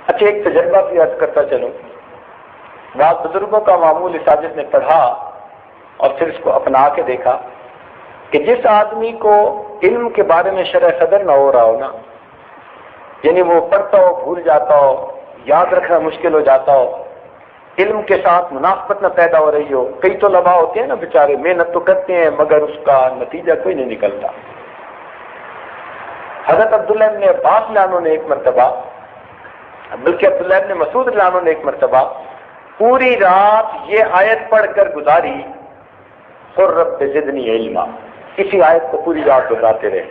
اچھا، ایک تجربہ بھی عرض کرتا چلوں. بعض بزرگوں کا معمول اس عاجز نے پڑھا اور پھر اس کو اپنا کے دیکھا کہ جس آدمی کو علم کے بارے میں شرح صدر نہ ہو رہا ہو نا، یعنی وہ پڑھتا ہو بھول جاتا ہو، یاد رکھنا مشکل ہو جاتا ہو، علم کے ساتھ مناسبت نہ پیدا ہو رہی ہو. کئی طلباء ہوتے ہیں نا بیچارے، محنت تو کرتے ہیں مگر اس کا نتیجہ کوئی نہیں نکلتا. حضرت عبداللہ ابن عباس لانو نے ایک مرتبہ، بلکہ عبداللہ ابن مسعود لانو نے ایک مرتبہ پوری رات یہ آیت پڑھ کر گزاری، قل رب زدنی علما. اسی آیت کو پوری رات بتاتے رہے.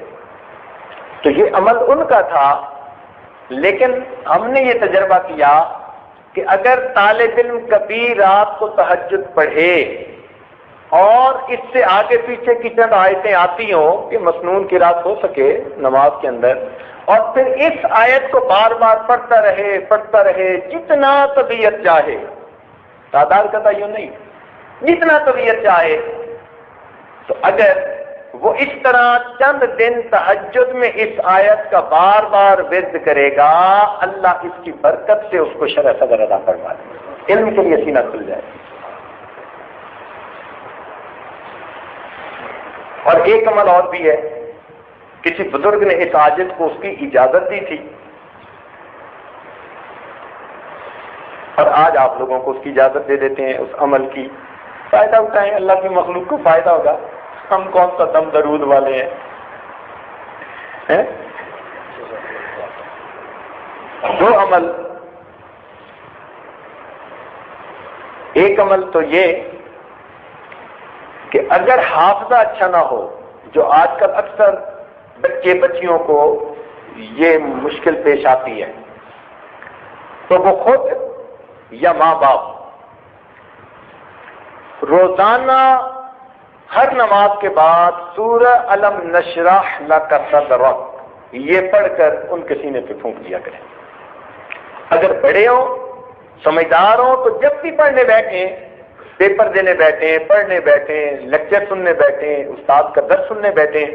تو یہ عمل ان کا تھا، لیکن ہم نے یہ تجربہ کیا کہ اگر طالب علم کبھی رات کو تہجد پڑھے اور اس سے آگے پیچھے کی چند آیتیں آتی ہوں کہ مسنون کی رات ہو سکے نماز کے اندر، اور پھر اس آیت کو بار بار پڑھتا رہے جتنا طبیعت چاہے، تعداد کا تعین نہیں، جتنا طبیعت چاہے، تو اگر وہ اس طرح چند دن تہجد میں اس آیت کا بار بار ورد کرے گا، اللہ اس کی برکت سے اس کو شرح صدر عطا فرما دے گا، علم کے لیے سینہ کھل جائے. اور ایک عمل اور بھی ہے، کسی بزرگ نے اس عاجز کو اس کی اجازت دی تھی، اور آج آپ لوگوں کو اس کی اجازت دے دیتے ہیں. اس عمل کی فائدہ اٹھائیں، اللہ کی مخلوق کو فائدہ ہوگا. ہم کون سا دم درود والے ہیں؟ دو عمل، ایک عمل تو یہ کہ اگر حافظہ اچھا نہ ہو، جو آج کل اکثر بچے بچیوں کو یہ مشکل پیش آتی ہے، تو وہ خود یا ماں باپ روزانہ ہر نماز کے بعد سورہ الم نشرح لک صدرک یہ پڑھ کر ان کے سینے پہ پھونک دیا کریں. اگر بڑے ہوں، سمجھدار ہوں، تو جب بھی پڑھنے بیٹھیں، پیپر دینے بیٹھیں، پڑھنے بیٹھیں، لیکچر سننے بیٹھیں، استاد کا درس سننے بیٹھیں،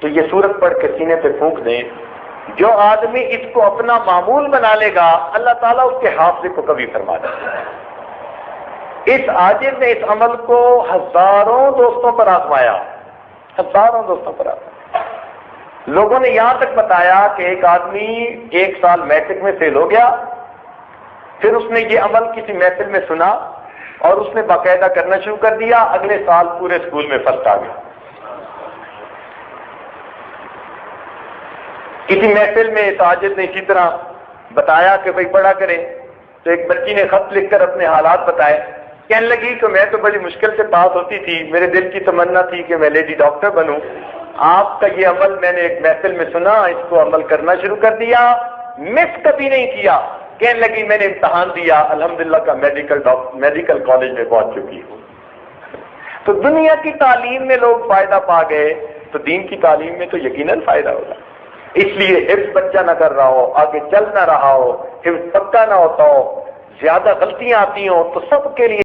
تو یہ سورت پڑھ کے سینے پہ پھونک دیں. جو آدمی اس کو اپنا معمول بنا لے گا، اللہ تعالیٰ اس کے حافظے کو کبھی فرما دے گا. اس عاجز نے اس عمل کو ہزاروں دوستوں پر آزمایا، ہزاروں دوستوں پر آزمایا. لوگوں نے یہاں تک بتایا کہ ایک آدمی 1 سال میٹرک میں فیل ہو گیا، پھر اس نے یہ عمل کسی محفل میں سنا اور اس نے باقاعدہ کرنا شروع کر دیا. اگلے سال پورے اسکول میں فرسٹ آ گیا. کسی محفل میں اس عاجز نے اسی طرح بتایا کہ بھائی پڑھا کریں، تو ایک بچی نے خط لکھ کر اپنے حالات بتائے. کہنے لگی کہ میں تو بڑی مشکل سے پاس ہوتی تھی، میرے دل کی تمنا تھی کہ میں لیڈی ڈاکٹر بنوں. آپ کا یہ عمل میں نے ایک محفل میں سنا، اس کو عمل کرنا شروع کر دیا، مس کبھی نہیں کیا. کہنے لگی میں نے امتحان دیا، الحمدللہ کا میڈیکل کالج میں پہنچ چکی ہوں. تو دنیا کی تعلیم میں لوگ فائدہ پا گئے، تو دین کی تعلیم میں تو یقیناً فائدہ ہوگا. اس لیے حفظ بچہ نہ کر رہا ہو، آگے چل نہ رہا ہو، حفظ پکا نہ ہوتا ہو، زیادہ غلطیاں آتی ہوں، تو سب کے لیے